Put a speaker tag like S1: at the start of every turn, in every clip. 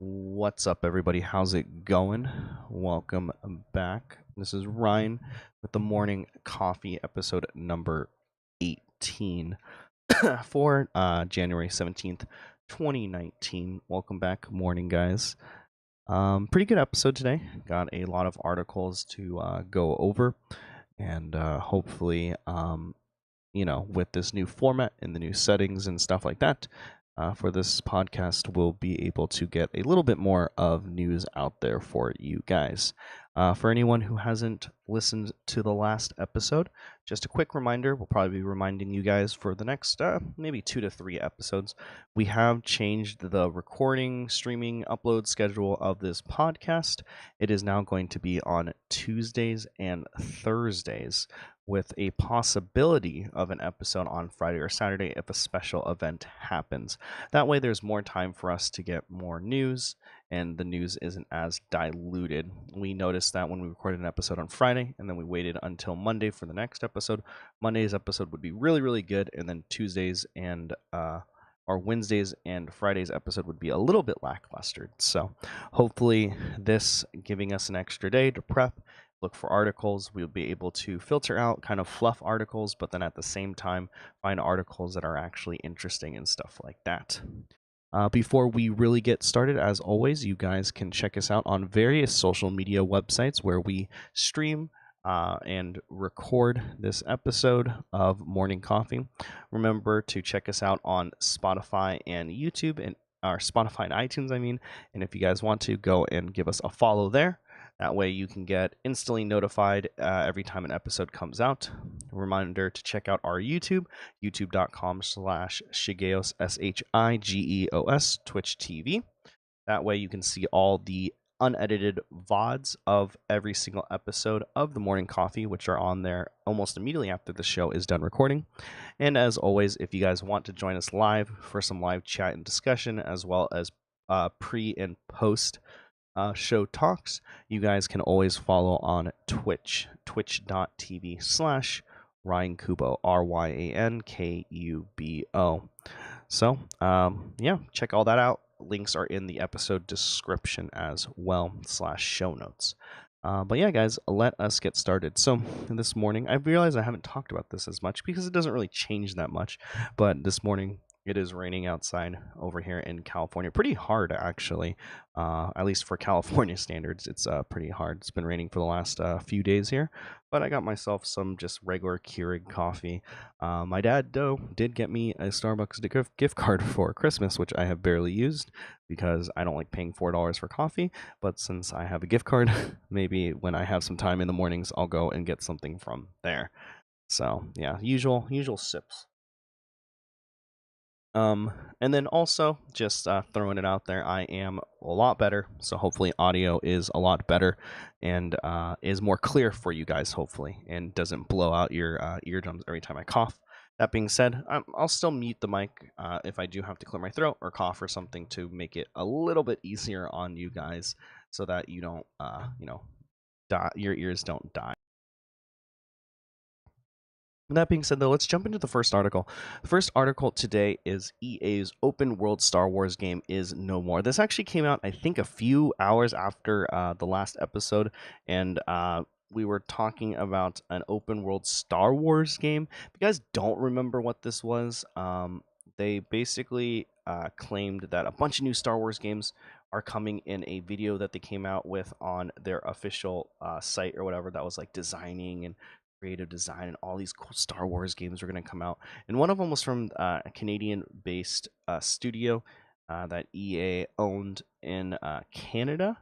S1: What's up, everybody? How's it going? Welcome back. This is Ryan with the morning coffee episode number 18 for January 17th, 2019. Welcome back, morning guys. Pretty good episode today. Got a lot of articles to go over, and hopefully, with this new format and the new settings and stuff like that, for this podcast, we'll be able to get a little bit more of news out there for you guys. For anyone who hasn't listened to the last episode, just a quick reminder, we'll probably be reminding you guys for the next maybe 2 to 3 episodes. We have changed the recording, streaming, upload schedule of this podcast. It is now going to be on Tuesdays and Thursdays, with a possibility of an episode on Friday or Saturday if a special event happens. That way, there's more time for us to get more news, and the news isn't as diluted. We noticed that when we recorded an episode on Friday and then we waited until Monday for the next episode, Monday's episode would be really, really good, and then Tuesdays and or Wednesdays and Fridays episode would be a little bit lackluster. So hopefully this giving us an extra day to prep, look for articles, we'll be able to filter out kind of fluff articles, but then at the same time find articles that are actually interesting and stuff like that. Before we really get started, as always, you guys can check us out on various social media websites where we stream and record this episode of Morning Coffee. Remember to check us out on Spotify and YouTube, and our Spotify and iTunes, and if you guys want to, go and give us a follow there. That way you can get instantly notified every time an episode comes out. A reminder to check out our YouTube, youtube.com/Shigeos, SHIGEOS, Twitch TV. That way you can see all the unedited VODs of every single episode of The Morning Coffee, which are on there almost immediately after the show is done recording. And as always, if you guys want to join us live for some live chat and discussion, as well as pre and post show talks, you guys can always follow on Twitch, twitch.tv/Ryan Kubo, RYANKUBO. So, check all that out. Links are in the episode description as well, /show notes. But yeah, guys, let us get started. So this morning, I realized I haven't talked about this as much because it doesn't really change that much. But this morning, it is raining outside over here in California. Pretty hard, actually. At least for California standards, it's pretty hard. It's been raining for the last few days here. But I got myself some just regular Keurig coffee. My dad, though, did get me a Starbucks gift card for Christmas, which I have barely used because I don't like paying $4 for coffee. But since I have a gift card, maybe when I have some time in the mornings, I'll go and get something from there. So yeah, usual sips. And then also just throwing it out there, I am a lot better, so hopefully audio is a lot better and is more clear for you guys, hopefully, and doesn't blow out your eardrums every time I cough. That being said, I'll still mute the mic if I do have to clear my throat or cough or something to make it a little bit easier on you guys, so that you don't, die, your ears don't die. That being said, though, let's jump into the first article. The first article today is EA's open world Star Wars game is no more. This actually came out, I think, a few hours after the last episode, and we were talking about an open world Star Wars game. If you guys don't remember what this was, they basically claimed that a bunch of new Star Wars games are coming in a video that they came out with on their official site or whatever, that was like designing and creative design, and all these cool Star Wars games are going to come out. And one of them was from a Canadian-based studio that EA owned in Canada.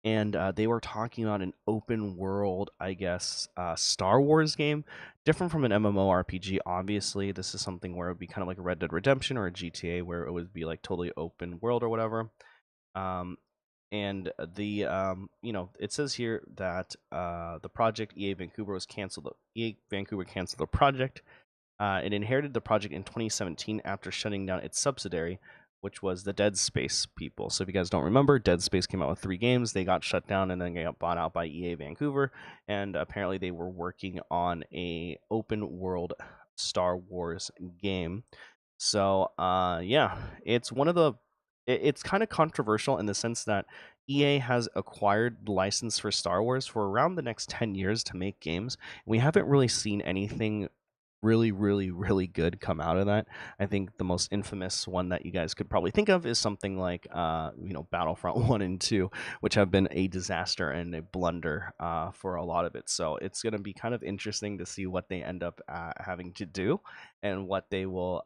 S1: And they were talking about an open world, I guess, Star Wars game, different from an MMORPG. Obviously, this is something where it would be kind of like a Red Dead Redemption or a GTA, where it would be like totally open world or whatever. And the it says here that the project EA Vancouver was canceled. EA Vancouver canceled the project. It inherited the project in 2017 after shutting down its subsidiary, which was the Dead Space people. So if you guys don't remember, Dead Space came out with 3 games. They got shut down and then got bought out by EA Vancouver. And apparently they were working on a open world Star Wars game. So yeah, it's one of the it's kind of controversial in the sense that EA has acquired the license for Star Wars for around the next 10 years to make games. We haven't really seen anything really, really, really good come out of that. I think the most infamous one that you guys could probably think of is something like, Battlefront 1 and 2, which have been a disaster and a blunder for a lot of it. So it's going to be kind of interesting to see what they end up having to do and what they will,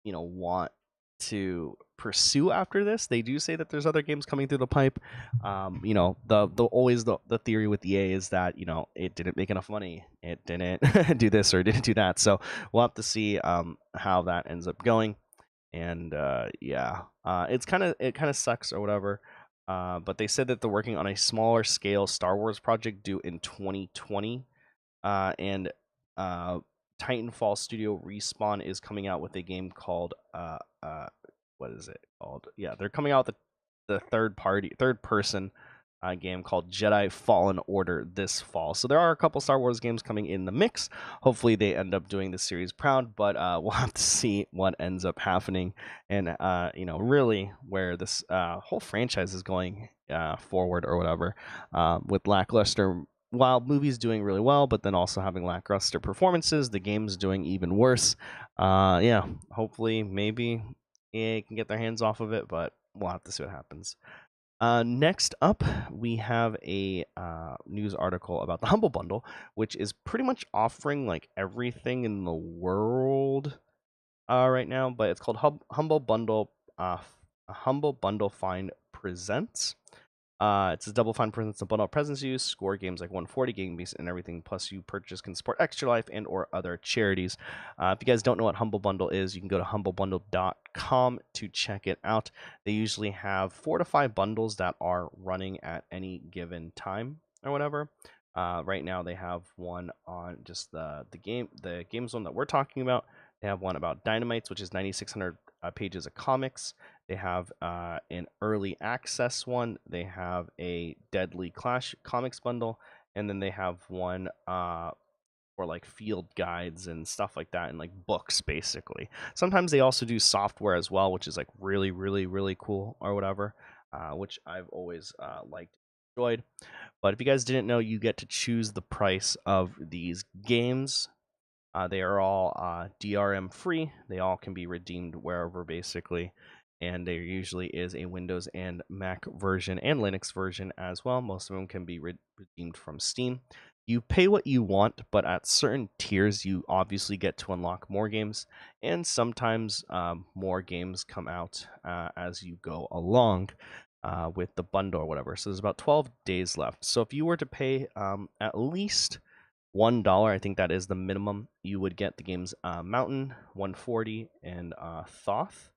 S1: want to pursue after this. They do say that there's other games coming through the pipe. The theory with EA is that it didn't make enough money, it didn't do this or didn't do that. So we'll have to see how that ends up going. And it kind of sucks or whatever. But they said that they're working on a smaller scale Star Wars project due in 2020. And Titanfall Studio Respawn is coming out with a game called what is it called? Yeah, they're coming out with the third person game called Jedi Fallen Order this fall. So there are a couple Star Wars games coming in the mix. Hopefully they end up doing the series proud, but we'll have to see what ends up happening and really where this whole franchise is going forward or whatever, with lackluster. While movies doing really well, but then also having lackluster performances, the game's doing even worse. Hopefully, maybe EA can get their hands off of it, but we'll have to see what happens. Next up, we have a news article about the Humble Bundle, which is pretty much offering like everything in the world right now, but it's called Humble Bundle. Humble Bundle Find Presents. It's a double fine presents and bundle presents use, score games like 140 game beast and everything, plus you purchase can support Extra Life and or other charities. If you guys don't know what Humble Bundle is, you can go to humblebundle.com to check it out. They usually have 4 to 5 bundles that are running at any given time or whatever. Right now they have one on just the game zone that we're talking about. They have one about Dynamites, which is 9,600 pages of comics. They have an early access one. They have a Deadly Clash comics bundle, and then they have one for like field guides and stuff like that, and like books basically. Sometimes they also do software as well, which is like really, really, really cool or whatever, which I've always liked, enjoyed. But if you guys didn't know, you get to choose the price of these games. They are all DRM free. They all can be redeemed wherever basically. And there usually is a Windows and Mac version and Linux version as well. Most of them can be redeemed from Steam. You pay what you want, but at certain tiers, you obviously get to unlock more games. And sometimes more games come out as you go along with the bundle or whatever. So there's about 12 days left. So if you were to pay at least $1, I think that is the minimum, you would get the games Mountain 140 and Thoth,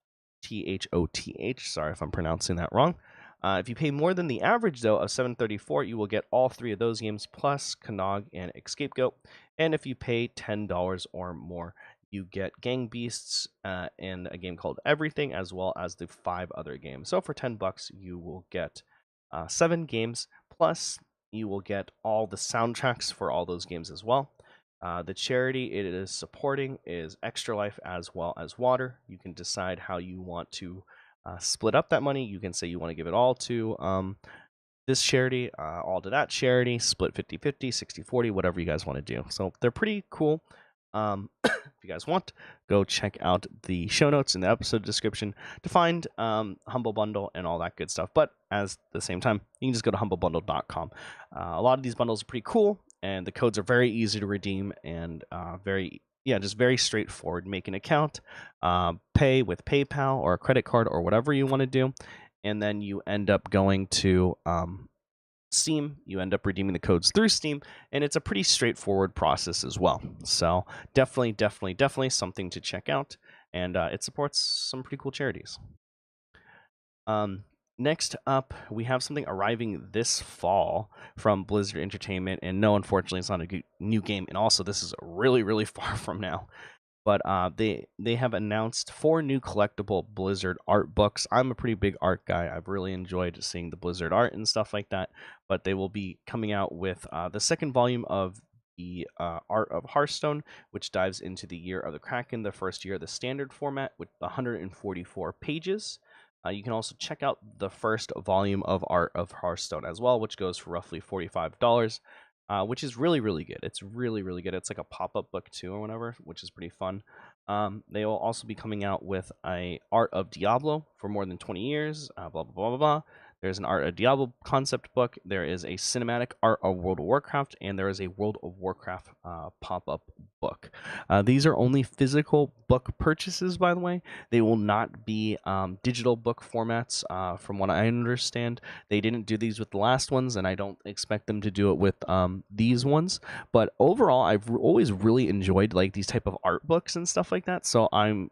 S1: Thoth. Sorry if I'm pronouncing that wrong. If you pay more than the average though of $734, you will get all 3 of those games plus Canog and Escapegoat. And if you pay $10 or more, you get Gang Beasts and a game called Everything, as well as the 5 other games. So for $10, you will get 7 games plus you will get all the soundtracks for all those games as well. The charity it is supporting is Extra Life as well as Water. You can decide how you want to split up that money. You can say you want to give it all to this charity, all to that charity, split 50-50, 60-40, whatever you guys want to do. So they're pretty cool. If you guys want, go check out the show notes in the episode description to find Humble Bundle and all that good stuff. But at the same time, you can just go to humblebundle.com. A lot of these bundles are pretty cool, and the codes are very easy to redeem and just very straightforward. Make an account, pay with PayPal or a credit card or whatever you want to do, and then you end up going to Steam. You end up redeeming the codes through Steam, and it's a pretty straightforward process as well. So definitely something to check out, and it supports some pretty cool charities. Next up, we have something arriving this fall from Blizzard Entertainment, and no, unfortunately, it's not a new game, and also this is really far from now. But they have announced 4 new collectible Blizzard art books. I'm a pretty big art guy. I've really enjoyed seeing the Blizzard art and stuff like that. But they will be coming out with the second volume of the Art of Hearthstone, which dives into the Year of the Kraken, the first year of the standard format with 144 pages. You can also check out the first volume of Art of Hearthstone as well, which goes for roughly $45, which is really, really good. It's really, really good. It's like a pop-up book too or whatever, which is pretty fun. They will also be coming out with a Art of Diablo for more than 20 years, blah, blah, blah, blah, blah. There's an Art of Diablo concept book. There is a cinematic Art of World of Warcraft, and there is a World of Warcraft pop-up book. These are only physical book purchases, by the way. They will not be digital book formats, from what I understand. They didn't do these with the last ones, and I don't expect them to do it with these ones. But overall, I've always really enjoyed like these type of art books and stuff like that. So I'm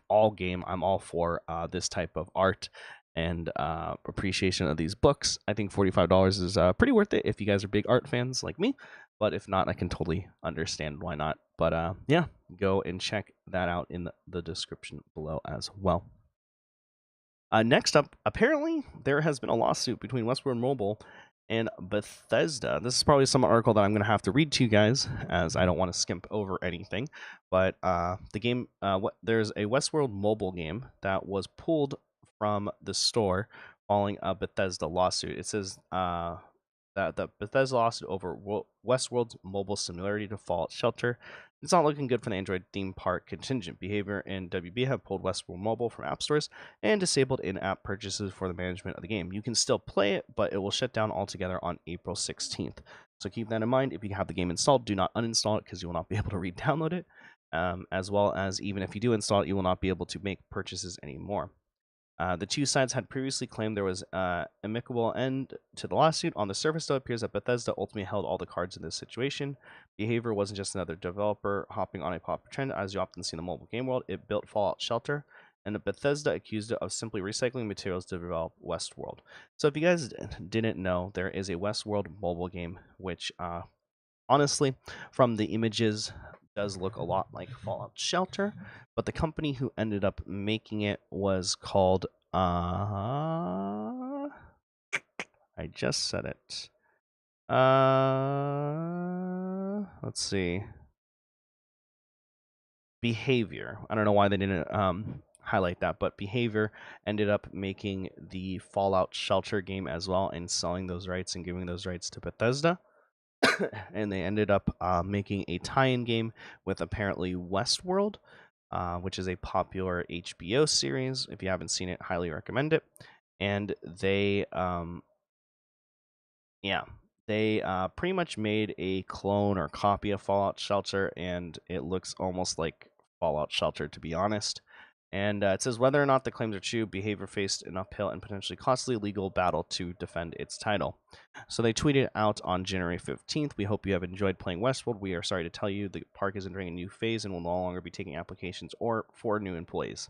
S1: all game. I'm all for this type of art and appreciation of these books. I think $45 is pretty worth it if you guys are big art fans like me. But if not, I can totally understand why not. But yeah, go and check that out in the description below as well. Next up, apparently there has been a lawsuit between Westworld Mobile and Bethesda. This is probably some article that I'm going to have to read to you guys, as I don't want to skimp over anything. But the game, there's a Westworld Mobile game that was pulled from the store following a Bethesda lawsuit. It says that the Bethesda lawsuit over Westworld's mobile similarity to Fallout Shelter. It's not looking good for the Android theme park. Contingent Behavior and WB have pulled Westworld Mobile from app stores and disabled in-app purchases for the management of the game. You can still play it, but it will shut down altogether on April 16th. So keep that in mind. If you have the game installed, do not uninstall it because you will not be able to re-download it. As well as even if you do install it, you will not be able to make purchases anymore. The two sides had previously claimed there was an amicable end to the lawsuit. On the surface, though, it appears that Bethesda ultimately held all the cards in this situation. Behavior wasn't just another developer hopping on a popular trend, as you often see in the mobile game world. It built Fallout Shelter, and Bethesda accused it of simply recycling materials to develop Westworld. So if you guys didn't know, there is a Westworld mobile game, which honestly, from the images, does look a lot like Fallout Shelter, but the company who ended up making it was called I just said it. Let's see. Behavior. I don't know why they didn't highlight that, but Behavior ended up making the Fallout Shelter game as well and selling those rights and giving those rights to Bethesda. And they ended up making a tie-in game with apparently Westworld, which is a popular HBO series. If you haven't seen it, highly recommend it. And they, pretty much made a clone or copy of Fallout Shelter, and it looks almost like Fallout Shelter, to be honest. And it says whether or not the claims are true, Behavior faced an uphill and potentially costly legal battle to defend its title. So they tweeted out on January 15th, "We hope you have enjoyed playing Westworld. We are sorry to tell you the park is entering a new phase and will no longer be taking applications or for new employees.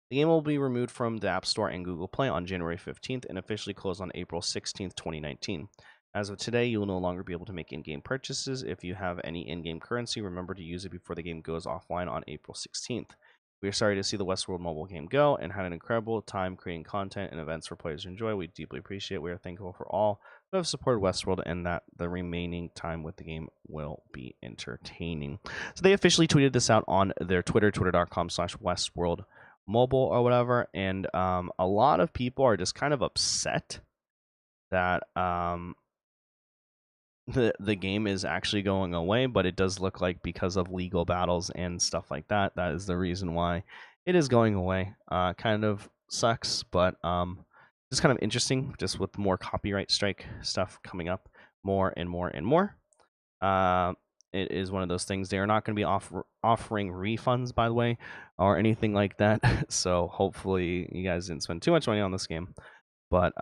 S1: The game will be removed from the App Store and Google Play on January 15th and officially close on April 16th, 2019. As of today, you will no longer be able to make in-game purchases. If you have any in-game currency, remember to use it before the game goes offline on April 16th. We are sorry to see the Westworld mobile game go and had an incredible time creating content and events for players to enjoy. We deeply appreciate it. We are thankful for all who have supported Westworld and that the remaining time with the game will be entertaining." So they officially tweeted this out on their Twitter, twitter.com/Westworld Mobile or whatever. And a lot of people are just kind of upset that the game is actually going away, but it does look like because of legal battles and stuff like that, that is the reason why it is going away. Kind of sucks, but it's kind of interesting, just with more copyright strike stuff coming up more and more and more. It is one of those things. They are not going to be offering refunds, by the way, or anything like that. So hopefully you guys didn't spend too much money on this game. But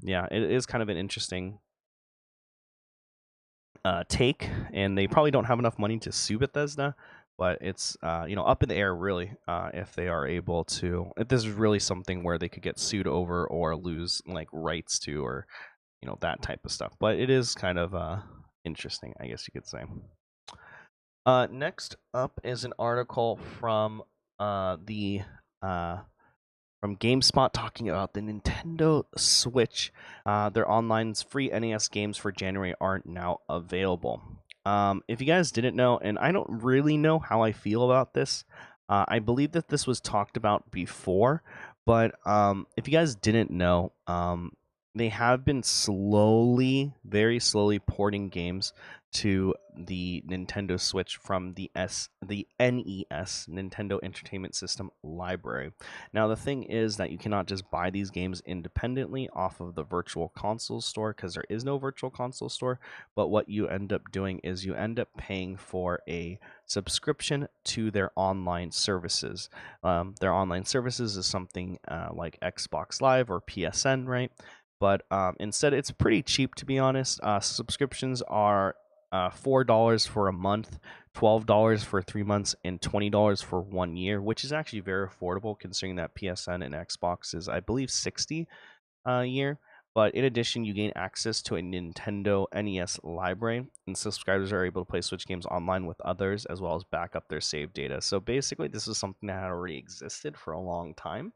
S1: yeah, it is kind of an interesting take, and they probably don't have enough money to sue Bethesda, but it's up in the air really, if they are able to, if this is really something where they could get sued over or lose like rights to, or that type of stuff. But it is kind of interesting, I guess you could say. Next up is an article from from GameSpot talking about the Nintendo Switch. Their online free NES games for January are now available. If you guys didn't know, and I don't really know how I feel about this, I believe that this was talked about before, But if you guys didn't know, they have been slowly, very slowly porting games to the Nintendo Switch from the NES, Nintendo Entertainment System library. Now the thing is that you cannot just buy these games independently off of the Virtual Console store, because there is no Virtual Console store. But what you end up doing is you end up paying for a subscription to their online services. Their online services is something like Xbox Live or PSN, right? But instead, it's pretty cheap, to be honest. Subscriptions are $4 for a month, $12 for 3 months, and $20 for 1 year, which is actually very affordable considering that PSN and Xbox is, I believe, 60 a year. But in addition, you gain access to a Nintendo NES library, and subscribers are able to play Switch games online with others, as well as back up their save data. So basically, this is something that had already existed for a long time,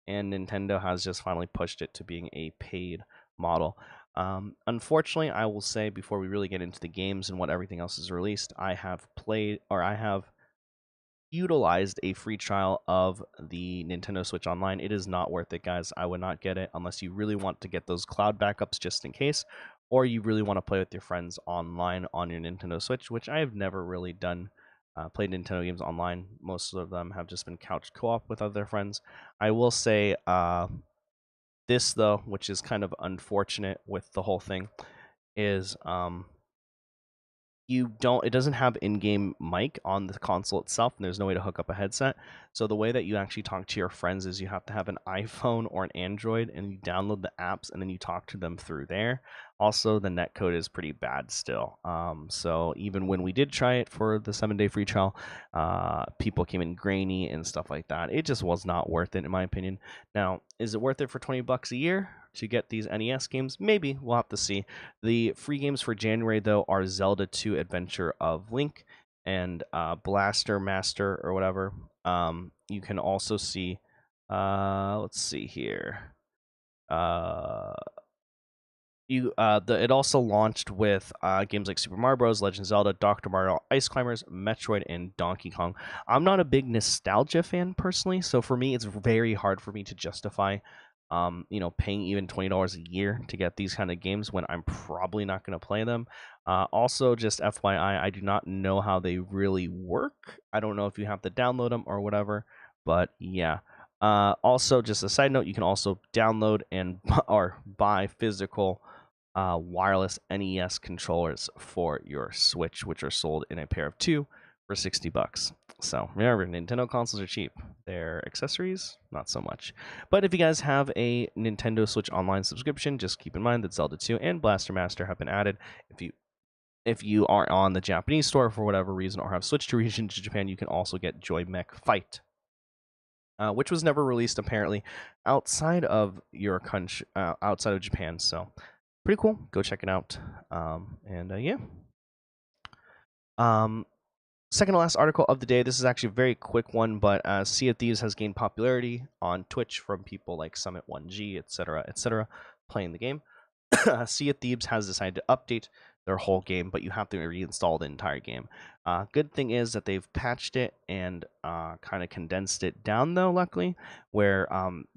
S1: and Nintendo has just finally pushed it to being a paid model. Unfortunately, I will say before we really get into the games and what everything else is released, I have utilized a free trial of the Nintendo Switch Online. It is not worth it, guys. I would not get it unless you really want to get those cloud backups just in case, or you really want to play with your friends online on your Nintendo Switch, which I have never really done. Played Nintendo games online. Most of them have just been couch co-op with other friends. I will say this, though, which is kind of unfortunate with the whole thing, is it doesn't have in-game mic on the console itself, and there's no way to hook up a headset. So the way that you actually talk to your friends is you have to have an iPhone or an Android, and you download the apps, and then you talk to them through there. Also, the netcode is pretty bad still. So even when we did try it for the 7-day free trial, people came in grainy and stuff like that. It just was not worth it, in my opinion. Now, is it worth it for $20 a year to get these NES games? Maybe. We'll have to see. The free games for January, though, are Zelda 2 Adventure of Link and Blaster Master or whatever. You can also see, let's see here. It also launched with games like Super Mario Bros., Legend of Zelda, Dr. Mario, Ice Climbers, Metroid, and Donkey Kong. I'm not a big nostalgia fan personally, so for me, it's very hard for me to justify, paying even $20 a year to get these kind of games when I'm probably not going to play them. Also, just FYI, I do not know how they really work. I don't know if you have to download them or whatever, but yeah. Also, just a side note, you can also download and or buy physical wireless NES controllers for your Switch, which are sold in a pair of 2 for $60. So remember, Nintendo consoles are cheap. Their accessories, not so much. But if you guys have a Nintendo Switch Online subscription, just keep in mind that Zelda 2 and Blaster Master have been added. If you are on the Japanese store for whatever reason or have switched to region to Japan, you can also get Joy Mech Fight, which was never released apparently outside of your country, outside of Japan. So pretty cool. Go check it out. Yeah. Second to last article of the day. This is actually a very quick one, but Sea of Thieves has gained popularity on Twitch from people like Summit1G, etc., playing the game. Sea of Thieves has decided to update their whole game, but you have to reinstall the entire game. Good thing is that they've patched it and kind of condensed it down, though, luckily, where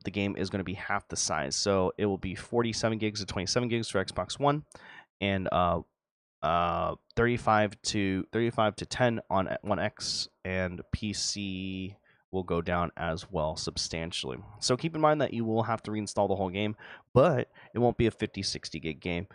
S1: the game is going to be half the size. So it will be 47 gigs to 27 gigs for Xbox One, and 35 to 10 on One X, and PC will go down as well substantially. So keep in mind that you will have to reinstall the whole game, but it won't be a 50-60 gig game.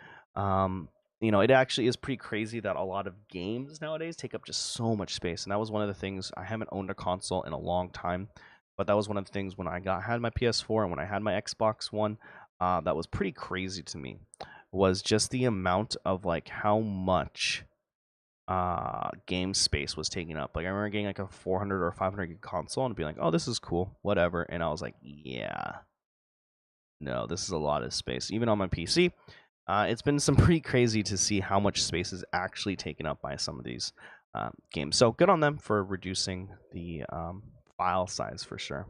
S1: It actually is pretty crazy that a lot of games nowadays take up just so much space, and that was one of the things. I haven't owned a console in a long time, but that was one of the things when I had my PS4 and when I had my Xbox One, that was pretty crazy to me, was just the amount of like how much game space was taken up. Like I remember getting like a 400 or 500 gig console and being like, oh, this is cool, whatever. And I was like, yeah, no, this is a lot of space. Even on my PC, it's been some pretty crazy to see how much space is actually taken up by some of these games. So good on them for reducing the file size for sure.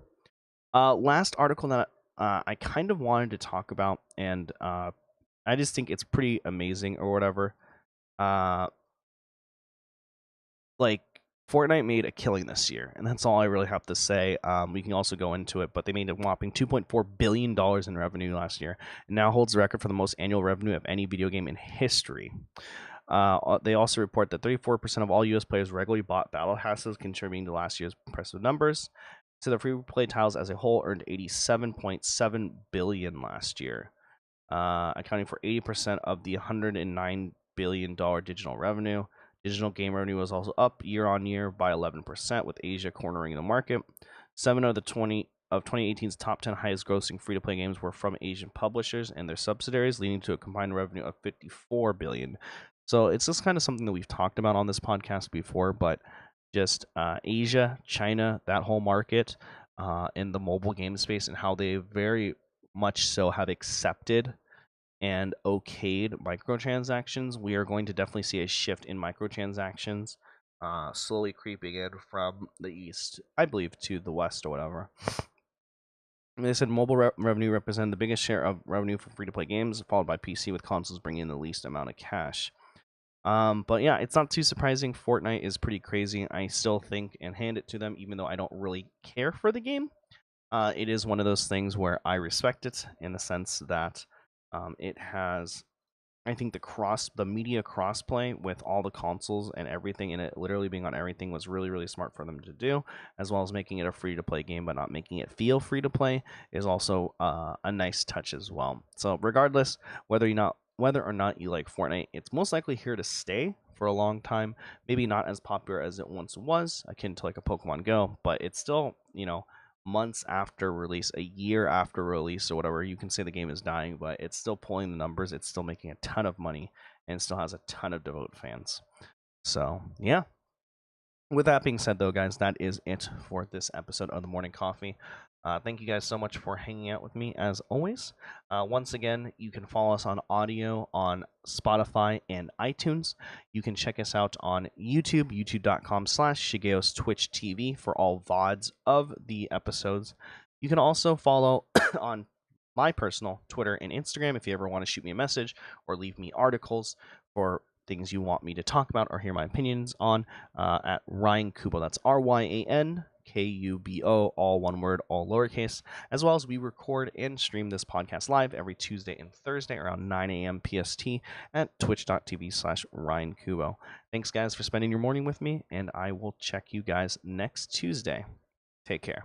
S1: Last article that I kind of wanted to talk about, and I just think it's pretty amazing or whatever. Like Fortnite made a killing this year, and that's all I really have to say. We can also go into it, but they made a whopping $2.4 billion in revenue last year, and now holds the record for the most annual revenue of any video game in history. They also report that 34% of all U.S. players regularly bought battle passes, contributing to last year's impressive numbers. So the free-to-play titles as a whole earned $87.7 billion last year, accounting for 80% of the $109 billion digital revenue. Digital game revenue was also up year on year by 11%, with Asia cornering the market. 7 of the 2018's top 10 highest grossing free-to-play games were from Asian publishers and their subsidiaries, leading to a combined revenue of $54 billion. So it's just kind of something that we've talked about on this podcast before, but just Asia, China, that whole market in the mobile game space, and how they very much so have accepted and okayed microtransactions. We are going to definitely see a shift in microtransactions slowly creeping in from the east, I believe, to the west or whatever. They said mobile revenue represented the biggest share of revenue for free-to-play games, followed by PC, with consoles bringing in the least amount of cash. But yeah, it's not too surprising. Fortnite is pretty crazy. I still think and hand it to them, even though I don't really care for the game. It is one of those things where I respect it in the sense that it has, I think, the media crossplay with all the consoles and everything in it, literally being on everything, was really, really smart for them to do, as well as making it a free-to-play game, but not making it feel free-to-play is also a nice touch as well. So regardless, whether or not you like Fortnite, it's most likely here to stay for a long time. Maybe not as popular as it once was, akin to like a Pokemon Go, but it's still, months after release, a year after release or whatever, you can say the game is dying, but it's still pulling the numbers, it's still making a ton of money, and still has a ton of devout fans. So yeah, with that being said, though, guys, that is it for this episode of the Morning Coffee. Thank you guys so much for hanging out with me, as always. Once again, you can follow us on audio on Spotify and iTunes. You can check us out on YouTube, youtube.com/Shigeo's Twitch TV for all VODs of the episodes. You can also follow on my personal Twitter and Instagram if you ever want to shoot me a message or leave me articles for things you want me to talk about or hear my opinions on, at Ryan Kubo. That's RyanKubo, all one word, all lowercase. As well as we record and stream this podcast live every Tuesday and Thursday around 9 a.m. PST at twitch.tv/Ryan Kubo. Thanks, guys, for spending your morning with me, and I will check you guys next Tuesday. Take care.